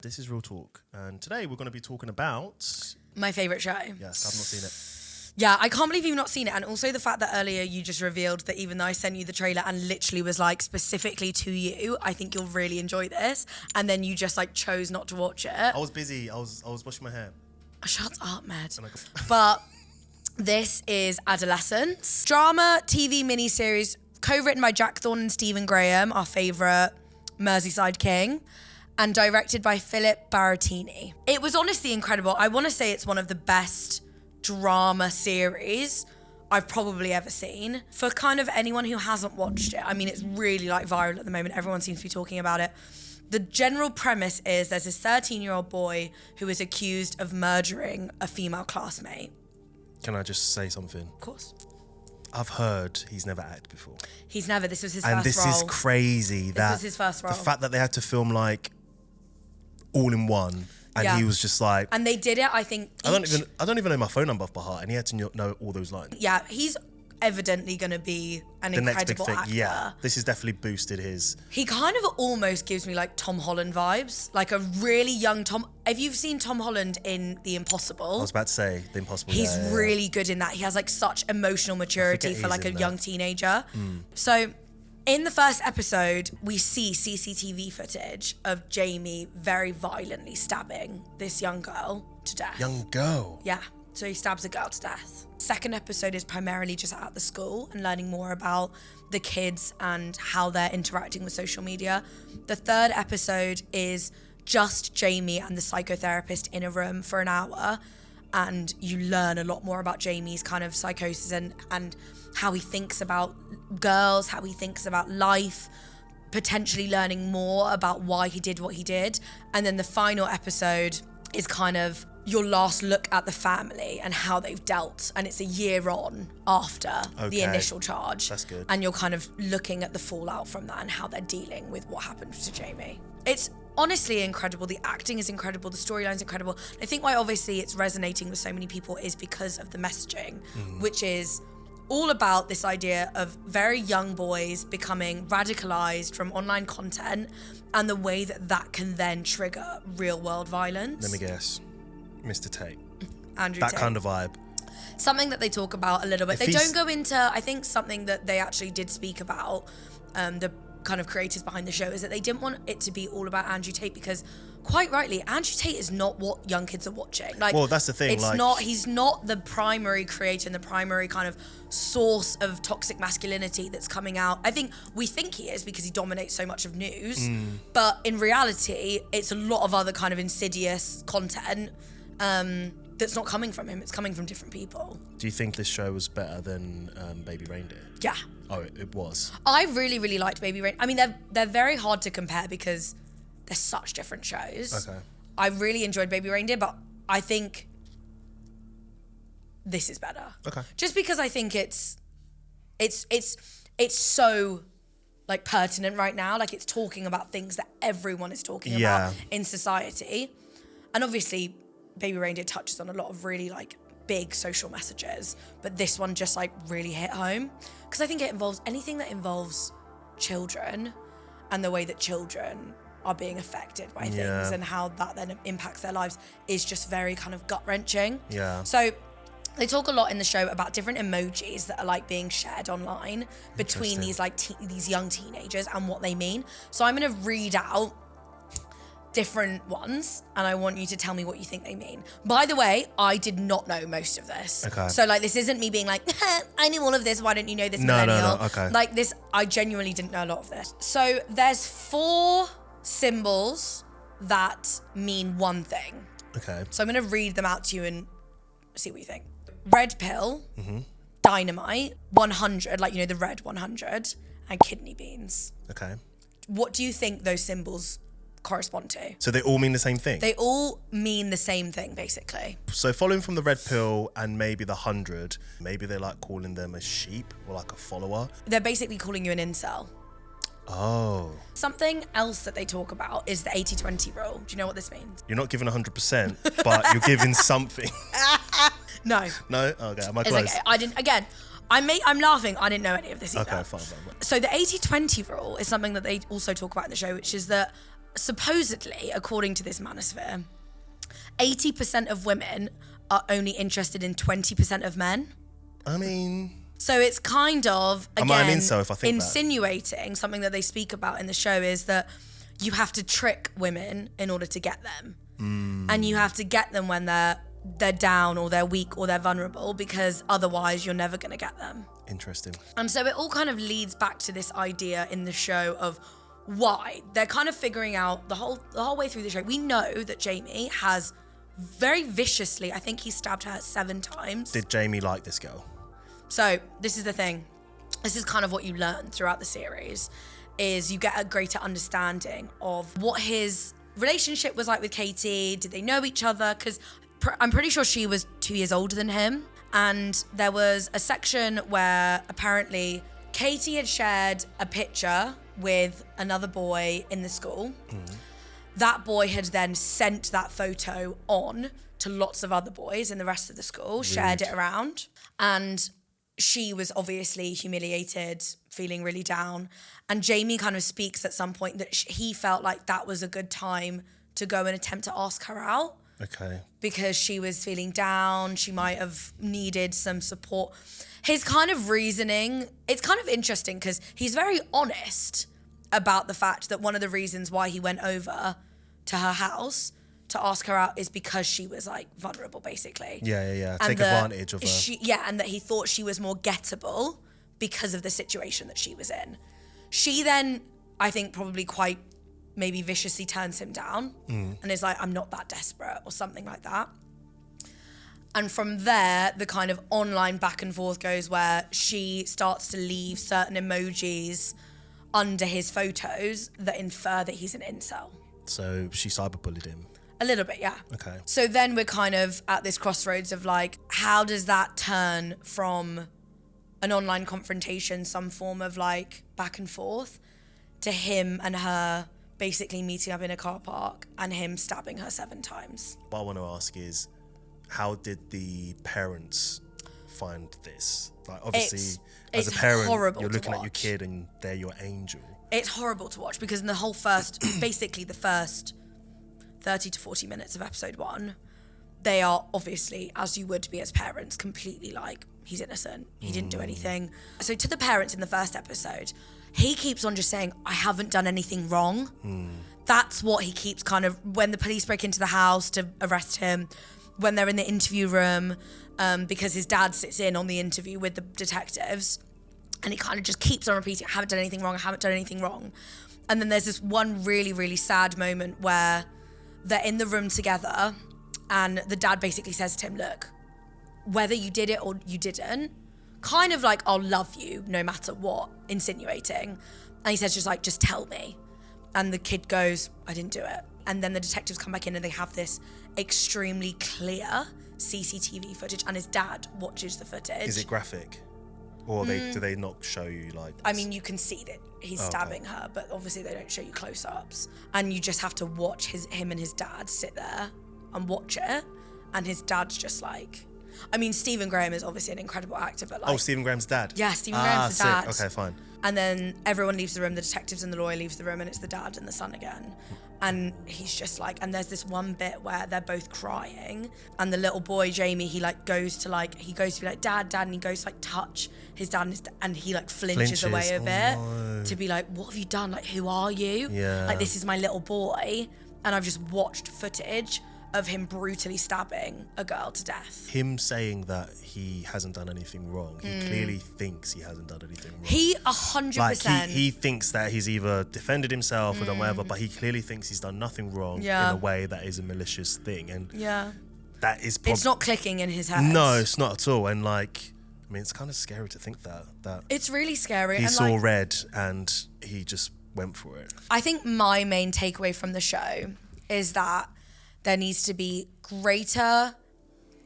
This is Real Talk, and today we're going to be talking about... My favourite show. Yes, I've not seen it. Yeah, I can't believe you've not seen it. And also the fact that earlier you just revealed that even though I sent you the trailer and literally was like specifically to you, I think you'll really enjoy this. And then you just like chose not to watch it. I was busy. I was washing my hair. Shut up, Med. But this is Adolescence. Drama TV miniseries co-written by Jack Thorne and Stephen Graham, our favourite Merseyside king, and directed by Philip Barrettini. It was honestly incredible. I want to say it's one of the best drama series I've probably ever seen. For kind of anyone who hasn't watched it, I mean, it's really like viral at the moment. Everyone seems to be talking about it. The general premise is there's this 13-year-old boy who is accused of murdering a female classmate. Can I just say something? Of course. I've heard he's never acted before. This was his first role. And this is crazy. This was his first role. The fact that they had to film like all in one, and he was just like... And they did it, I think... I don't even know my phone number off by heart, and he had to know all those lines. Yeah, he's evidently going to be an incredible next big thing. actor. Yeah, this has definitely boosted his... He kind of almost gives me like Tom Holland vibes, like a really young Tom... Have you seen Tom Holland in The Impossible? I was about to say, The Impossible. He's really good in that. He has like such emotional maturity for like a young teenager. So in the first episode, we see CCTV footage of Jamie very violently stabbing this young girl to death. Young girl? Yeah. So he stabs a girl to death. Second episode is primarily just at the school and learning more about the kids and how they're interacting with social media. The third episode is just Jamie and the psychotherapist in a room for an hour, and you learn a lot more about Jamie's kind of psychosis and how he thinks about girls, how he thinks about life, potentially learning more about why he did what he did. And then the final episode is kind of your last look at the family and how they've dealt, and it's a year on after the initial charge. That's good. And you're kind of looking at the fallout from that and how they're dealing with what happened to Jamie. It's honestly incredible. The acting is incredible. The storyline's incredible. I think why obviously it's resonating with so many people is because of the messaging, which is all about this idea of very young boys becoming radicalized from online content and the way that that can then trigger real world violence. Let me guess. Mr. Tate. Andrew That Tate. kind of vibe. Something that they talk about a little bit. If They don't go into, I think something that they actually did speak about, the kind of creators behind the show, is that they didn't want it to be all about Andrew Tate because, quite rightly, Andrew Tate is not what young kids are watching. Like, well, that's the thing. He's not the primary creator and the primary kind of source of toxic masculinity that's coming out. I think we think he is because he dominates so much of news, but in reality, it's a lot of other kind of insidious content that's not coming from him. It's coming from different people. Do you think this show was better than Baby Reindeer? Yeah. Oh, it was. I really, really liked Baby Reindeer. I mean, they're very hard to compare because they're such different shows. Okay. I really enjoyed Baby Reindeer, but I think this is better. Okay. Just because I think it's so like pertinent right now. Like it's talking about things that everyone is talking about in society. And obviously Baby Reindeer touches on a lot of really like big social messages, but this one just like really hit home because I think it involves anything that involves children and the way that children are being affected by things and how that then impacts their lives is just very kind of gut-wrenching. Yeah. So they talk a lot in the show about different emojis that are like being shared online between these like these young teenagers and what they mean. So I'm going to read out different ones and I want you to tell me what you think they mean. By the way, I did not know most of this. Okay. So like this isn't me being like, I knew all of this, why don't you know this, millennial? No, okay. Like this, I genuinely didn't know a lot of this. So there's 4 symbols that mean one thing. Okay. So I'm gonna read them out to you and see what you think. Red pill, dynamite, 100, like you know the red 100, and kidney beans. Okay. What do you think those symbols correspond to? So they all mean the same thing? They all mean the same thing, basically. So following from the red pill and maybe the 100, maybe they're like calling them a sheep or like a follower. They're basically calling you an incel. Oh. Something else that they talk about is the 80-20 rule. Do you know what this means? You're not giving 100%, but you're giving something. No. No? Okay, am I close? Okay. I didn't, again, I'm laughing. I didn't know any of this either. Okay, fine. So the 80-20 rule is something that they also talk about in the show, which is that supposedly, according to this manosphere, 80% of women are only interested in 20% of men. I mean... So it's kind of, again, I'm an incel if I think insinuating something that they speak about in the show is that you have to trick women in order to get them. And you have to get them when they're down or they're weak or they're vulnerable, because otherwise you're never going to get them. Interesting. And so it all kind of leads back to this idea in the show of why they're kind of figuring out the whole way through the show. We know that Jamie has very viciously, I think he stabbed her 7 times. Did Jamie like this girl? So this is the thing. This is kind of what you learn throughout the series, is you get a greater understanding of what his relationship was like with Katie. Did they know each other? Because I'm pretty sure she was 2 years older than him. And there was a section where apparently Katie had shared a picture with another boy in the school. That boy had then sent that photo on to lots of other boys in the rest of the school, shared it around. And she was obviously humiliated, feeling really down. And Jamie kind of speaks at some point that he felt like that was a good time to go and attempt to ask her out. Okay. Because she was feeling down, she might have needed some support. His kind of reasoning, it's kind of interesting because he's very honest about the fact that one of the reasons why he went over to her house to ask her out is because she was like vulnerable, basically. Yeah. Take advantage of her. And that he thought she was more gettable because of the situation that she was in. She then, I think, probably quite maybe viciously turns him down and is like, I'm not that desperate or something like that. And from there, the kind of online back and forth goes where she starts to leave certain emojis under his photos that infer that he's an incel. So she cyberbullied him. A little bit, yeah. Okay. So then we're kind of at this crossroads of like, how does that turn from an online confrontation, some form of like back and forth, to him and her basically meeting up in a car park and him stabbing her 7 times? What I want to ask is, how did the parents find this? Like, obviously, as a parent, you're looking at your kid and they're your angel. It's horrible to watch because in the whole first, basically the first 30 to 40 minutes of episode 1, they are obviously, as you would be as parents, completely like, he's innocent, he didn't do anything. So to the parents in the first episode, he keeps on just saying, I haven't done anything wrong. That's what he keeps kind of, when the police break into the house to arrest him, when they're in the interview room, because his dad sits in on the interview with the detectives, and he kind of just keeps on repeating, I haven't done anything wrong, I haven't done anything wrong. And then there's this one really, really sad moment where they're in the room together and the dad basically says to him, look, whether you did it or you didn't, kind of like, I'll love you no matter what, insinuating. And he says, just tell me. And the kid goes, I didn't do it. And then the detectives come back in and they have this extremely clear CCTV footage and his dad watches the footage. Is it graphic? Or do they not show you like this? I mean, you can see that he's stabbing her, but obviously they don't show you close-ups. And you just have to watch him and his dad sit there and watch it. And his dad's just like... I mean, Stephen Graham is obviously an incredible actor, but like... Oh, Stephen Graham's dad? Yeah, Stephen Graham's the dad. Okay, fine. And then everyone leaves the room, the detectives and the lawyer leaves the room, and it's the dad and the son again. And he's just like, and there's this one bit where they're both crying, and the little boy, Jamie, he goes to be like, Dad, and he goes to like touch his dad, and he like flinches away a bit to be like, what have you done? Like, who are you? Yeah. Like, this is my little boy. And I've just watched footage of him brutally stabbing a girl to death. Him saying that he hasn't done anything wrong, he clearly thinks he hasn't done anything wrong. He 100%. Like he thinks that he's either defended himself or done whatever, but he clearly thinks he's done nothing wrong in a way that is a malicious thing. And that is it's not clicking in his head. No, it's not at all. And like, I mean, it's kind of scary to think that it's really scary. He saw red and he just went for it. I think my main takeaway from the show is that there needs to be greater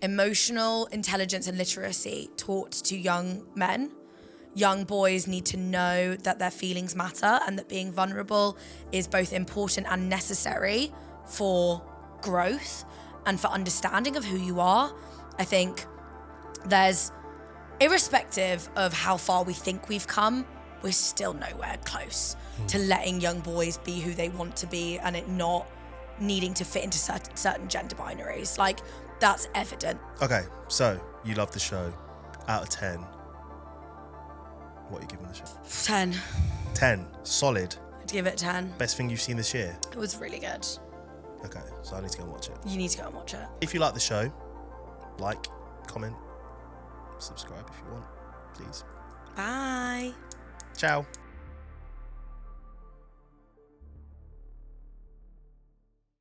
emotional intelligence and literacy taught to young men. Young boys need to know that their feelings matter and that being vulnerable is both important and necessary for growth and for understanding of who you are. I think there's, irrespective of how far we think we've come we're still nowhere close to letting young boys be who they want to be and it not needing to fit into certain gender binaries. Like, that's evident. Okay, so you love the show. Out of 10, what are you giving the show? 10. 10, solid. I'd give it 10. Best thing you've seen this year? It was really good. Okay, so I need to go and watch it. You need to go and watch it. If you like the show, like, comment, subscribe if you want, please. Bye. Ciao.